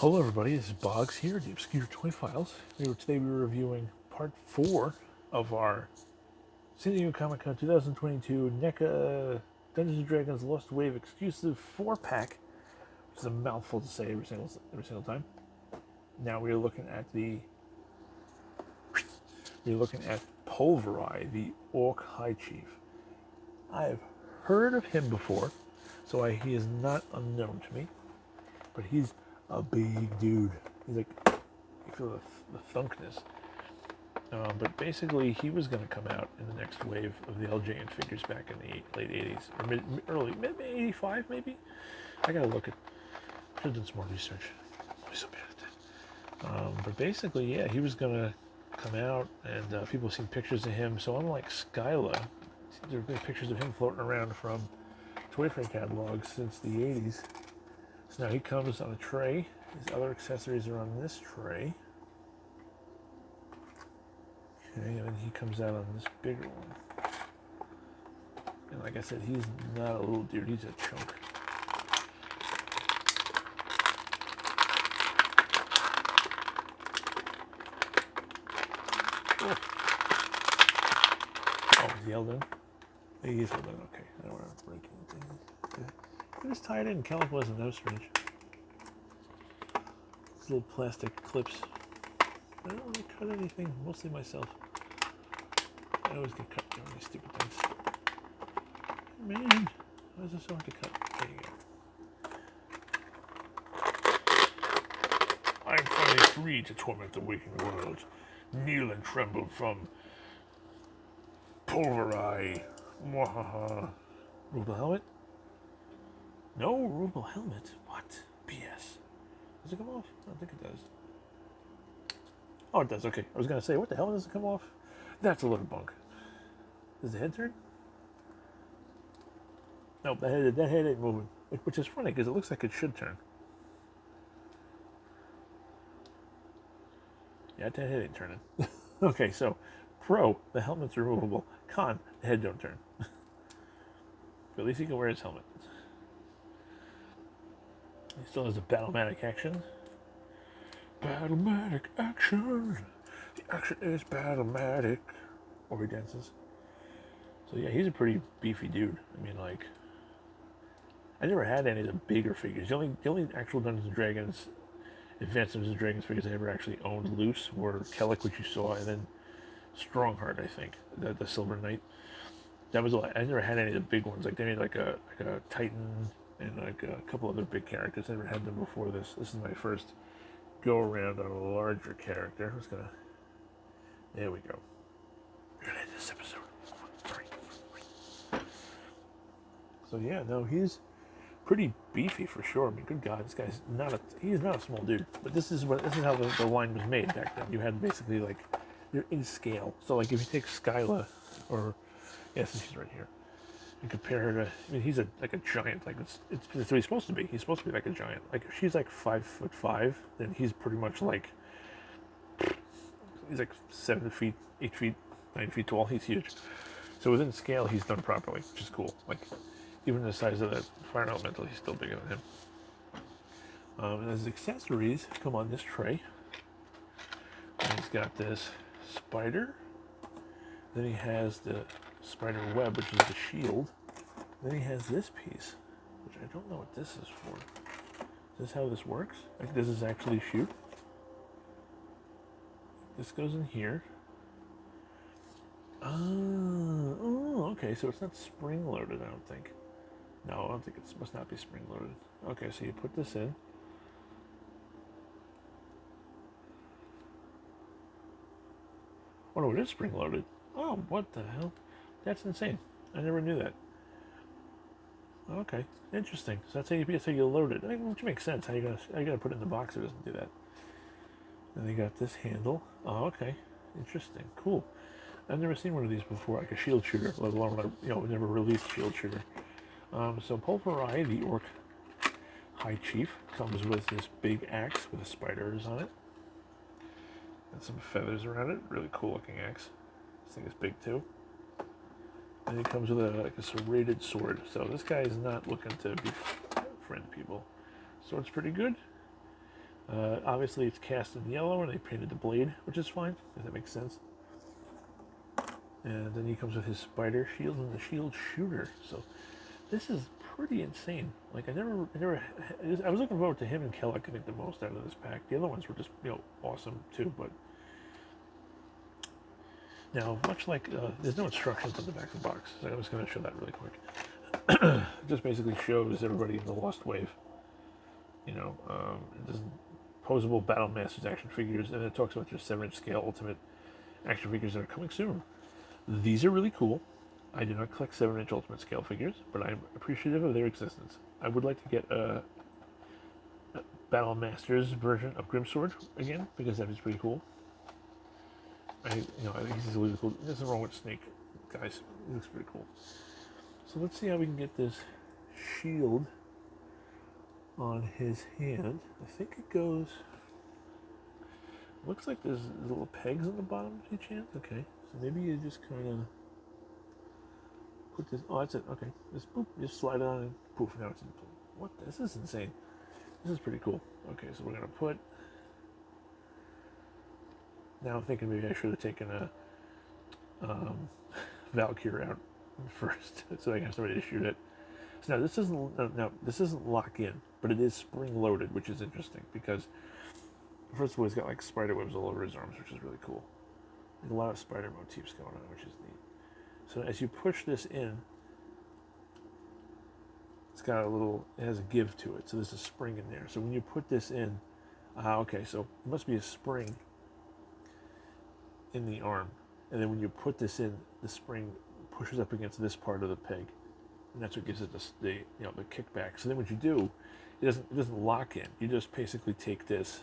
Hello everybody, this is Boggs here, the Obscure Toy Files. Today we're reviewing part 4 of our San Diego Comic-Con 2022 NECA Dungeons & Dragons Lost Wave exclusive 4-pack, which is a mouthful to say every single time. Now we're looking at Pulvereye, the Orc High Chief. I've heard of him before, so he is not unknown to me, but he's a big dude. He's like, you feel the thunkness. But basically, he was going to come out in the next wave of the LJN figures back in the late 80s, or mid 85 maybe? I gotta look at, should have done some more research. I'm always so bad at that. But basically, yeah, he was going to come out, and people have seen pictures of him. So unlike Skyla, there have been pictures of him floating around from Toy Fair catalogs since the 80s. So now he comes on a tray. His other accessories are on this tray. Okay, and then he comes out on this bigger one. And like I said, he's not a little dude, he's a chunk. Oh, he's yelled in? He's yelled in, okay. I don't want to break anything. It was tied in. Calico wasn't that strange. These little plastic clips. I don't really cut anything, mostly myself. I always get cut doing these stupid things. Man, why is it so hard to cut? There you go. I am finally free to torment the waking world. Kneel and tremble from Pulvereye. Mwahaha. Ruble helmet? No ruble helmet? What? BS. Does it come off? I don't think it does. Oh, it does. Okay. I was going to say, what the hell does it come off? That's a load of bunk. Does the head turn? Nope, that head ain't moving. Which is funny, because it looks like it should turn. Yeah, that head ain't turning. Okay, so, pro, the helmet's removable. Con, the head don't turn. But at least he can wear his helmet. He still has a Battlematic action. Battlematic action! The action is Battlematic. Or he dances. So yeah, he's a pretty beefy dude. I mean, like, I never had any of the bigger figures. The only actual Dungeons & Dragons, Advanced Dungeons & Dragons figures I ever actually owned loose were Kellic, which you saw, and then Strongheart, I think, the Silver Knight. That was a lot. I never had any of the big ones. Like they made like a Titan and like a couple other big characters. I never had them before this. This is my first go around on a larger character. I'm just gonna. There we go. We're gonna end this episode. Sorry. So yeah, no, he's pretty beefy for sure. I mean, good God, this guy's he's not a small dude. But this is how the line was made back then. You had basically like, you're in scale. So like if you take Skyla, or yes, she's right here. You compare her to, I mean, he's like a giant. Like it's what he's supposed to be. He's supposed to be like a giant. Like if she's like 5'5", then he's pretty much like, he's like 7 feet, 8 feet, 9 feet tall. He's huge. So within scale, he's done properly, which is cool. Like even the size of that fire elemental, he's still bigger than him. And his accessories come on this tray. And he's got this spider. Then he has the spider web, which is the shield. Then he has this piece, which I don't know what this is for. Is this how this works? Like, does this actually shoot? This goes in here. Oh, okay, so it's not spring-loaded, I don't think. No, I don't think it must not be spring-loaded. Okay, so you put this in. Oh no, it is spring-loaded. Oh, what the hell? That's insane. I never knew that. Okay, interesting. So that's how you load it. I mean, which makes sense. How you gonna put it in the box if it doesn't do that? Then you got this handle. Oh, okay. Interesting. Cool. I've never seen one of these before, like a shield shooter, let alone never released shield shooter. So Pulvereye, the Orc High Chief, comes with this big axe with spiders on it. And some feathers around it. Really cool looking axe. This thing is big too. And it comes with a serrated sword. So this guy is not looking to befriend people. Sword's pretty good. Obviously, it's cast in yellow, and they painted the blade, which is fine, if that makes sense. And then he comes with his spider shield and the shield shooter. So this is pretty insane. Like I was looking forward to him and Kellogg, I think, the most out of this pack. The other ones were just, awesome too. But now, much like there's no instructions on the back of the box, so I'm just going to show that really quick. It just basically shows everybody in the Lost Wave. It doesn't posable Battle Masters action figures, and it talks about your 7-inch scale Ultimate action figures that are coming soon. These are really cool. I do not collect 7-inch Ultimate scale figures, but I'm appreciative of their existence. I would like to get a Battle Masters version of Grimsword again, because that is pretty cool. I think he's really cool. There's nothing wrong with Snake, guys. He looks pretty cool. So let's see how we can get this shield on his hand. I think it goes... Looks like there's little pegs on the bottom of each hand. Okay, so maybe you just kind of put this... Oh, that's it. Okay, just boop, just slide it on and poof, now it's in place. What? This is insane. This is pretty cool. Okay, so we're going to put... Now I'm thinking maybe I should have taken a Valkyrie out first, so I can have somebody to shoot it. So now this isn't lock in, but it is spring loaded, which is interesting because first of all, he's got like spider webs all over his arms, which is really cool. There's a lot of spider motifs going on, which is neat. So as you push this in, it's got it has a give to it. So there's a spring in there. So when you put this in, okay, so it must be a spring in the arm, and then when you put this in, the spring pushes up against this part of the peg, and that's what gives it the kickback. So then what you do, it doesn't lock in. You just basically take this,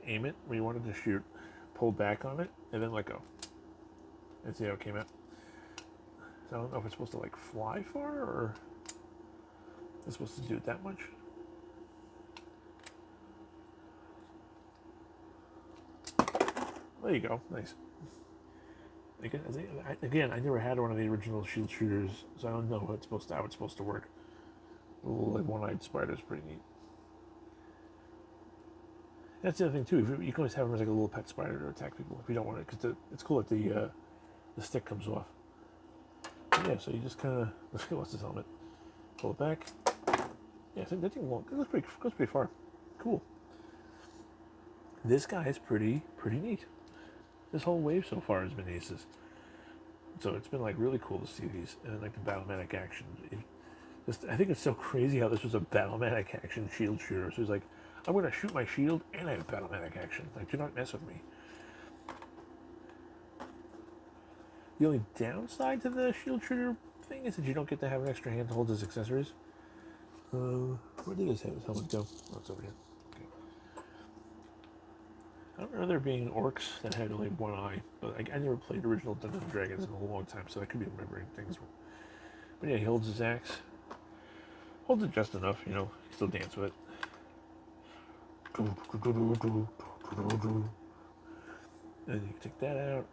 aim it where you want it to shoot, pull back on it, and then let go. And see how it came out. So I don't know if it's supposed to like fly far or it's supposed to do it that much. There you go, nice. Again, I never had one of the original shield shooters, so I don't know how it's supposed to work. A little like one-eyed spider is pretty neat. That's the other thing too. You can always have them as like a little pet spider to attack people if you don't want it, because it's cool that the stick comes off. But yeah, so you just kind of what's this helmet? Pull it back. Yeah, so that thing goes pretty far. Cool. This guy is pretty neat. This whole wave so far has been aces. So it's been like really cool to see these, and like the Battlematic action. I think it's so crazy how this was a Battlematic action shield shooter. So he's like, I'm going to shoot my shield and I have Battlematic action. Like, do not mess with me. The only downside to the shield shooter thing is that you don't get to have an extra hand to hold his accessories. Where did his helmet go? Oh, it's over here. I don't remember there being orcs that had only one eye, but I never played original Dungeons and Dragons in a long time, so I could be remembering things. But yeah, he holds his axe. Holds it just enough, he still dance with it. And you can take that out.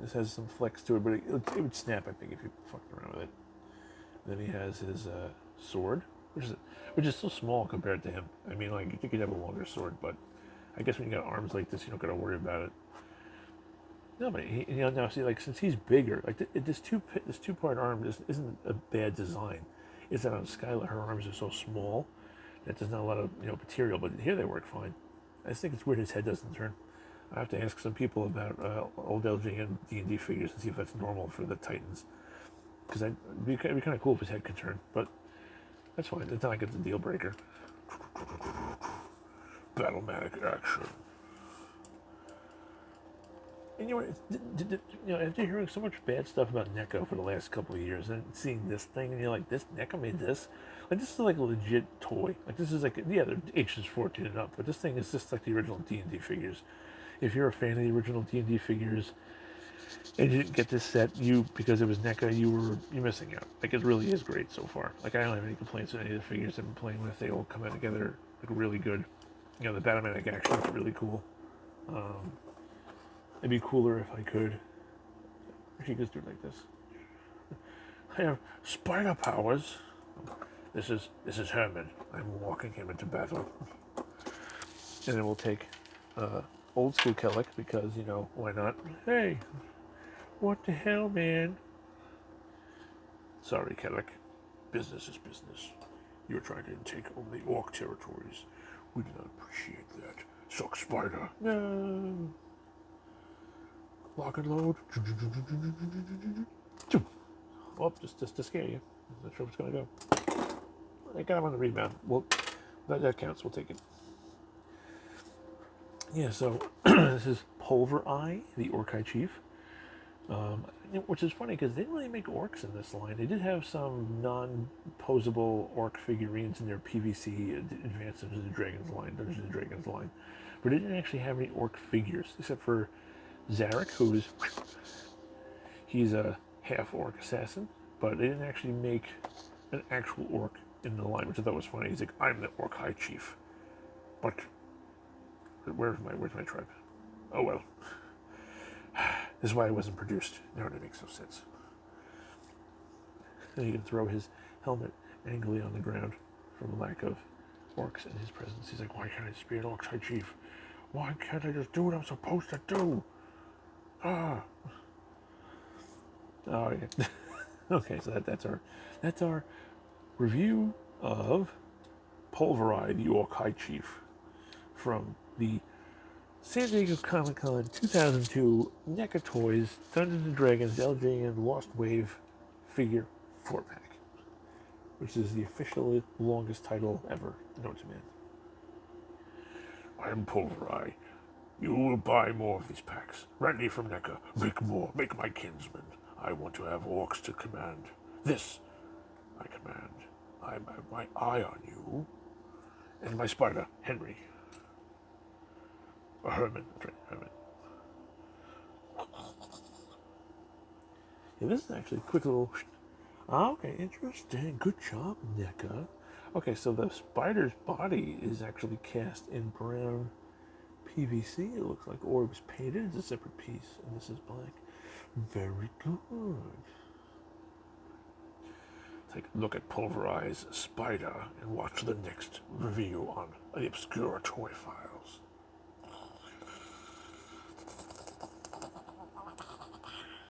This has some flex to it, but it would snap, I think, if you fucked around with it. And then he has his sword, which is so small compared to him. I mean, like, you think he'd have a longer sword, but I guess when you got arms like this, you don't got to worry about it. No, but now see, like, since he's bigger, like this two-part arm isn't a bad design. It's that on Skylar, her arms are so small that there's not a lot of material, but here they work fine. I just think it's weird his head doesn't turn. I have to ask some people about old LJN D&D figures and see if that's normal for the Titans, because it'd be kind of cool if his head could turn, but that's fine. It's not like it's a deal breaker. Battlematic action. And after hearing so much bad stuff about NECA for the last couple of years, and seeing this thing, and you're like, this NECA made this? Like, this is like a legit toy. Like, this is like, yeah, they're ages 14 and up, but this thing is just like the original D&D figures. If you're a fan of the original D&D figures, and you didn't get this set, because it was NECA, you're missing out. Like, it really is great so far. Like, I don't have any complaints with any of the figures I've been playing with. They all come out together, like, really good. The Battlematic action is really cool. It'd be cooler if I could. Actually, just do it like this. I have spider powers. This is Herman. I'm walking him into battle. And then we'll take old school Kellic because, you know, why not? Hey, what the hell, man? Sorry, Kellic. Business is business. You're trying to take over the Orc territories. We do not appreciate that. Suck spider. No. Lock and load. Oh, just to scare you. I'm not sure what's going to go. I got him on the rebound. Well, that counts. We'll take it. Yeah, so this is Pulvereye, the Orc Chief. Which is funny because they didn't really make orcs in this line. They did have some non-posable orc figurines in their PVC Advanced Dungeons Dragons line, but they didn't actually have any orc figures except for Zarek, he's a half-orc assassin, but they didn't actually make an actual orc in the line, which I thought was funny. He's like, I'm the Orc High Chief, but where's my tribe? Oh well. This is why it wasn't produced. Now it makes no sense. Then he can throw his helmet angrily on the ground from a lack of orcs in his presence. He's like, why can't I just be an Orc High Chief? Why can't I just do what I'm supposed to do? Ah. Oh yeah. Okay, so that's our review of Pulvereye, the Orc High Chief, from the San Diego Comic-Con 2002 NECA Toys Dungeons & Dragons LJN Lost Wave figure 4-pack, which is the officially longest title ever known to man. I am Pulvereye. You will buy more of these packs. Randy from NECA. Make more. Make my kinsmen. I want to have orcs to command. This I command. I have my eye on you. And my spider, Henry. Or Herman. That's right, Herman. Yeah, this is actually a quick little... Okay, interesting. Good job, NECA. Okay, so the spider's body is actually cast in brown PVC. It looks like, or it was painted. It's a separate piece, and this is black. Very good. Take a look at Pulvereye's spider and watch the next review on the Obscura Toy File.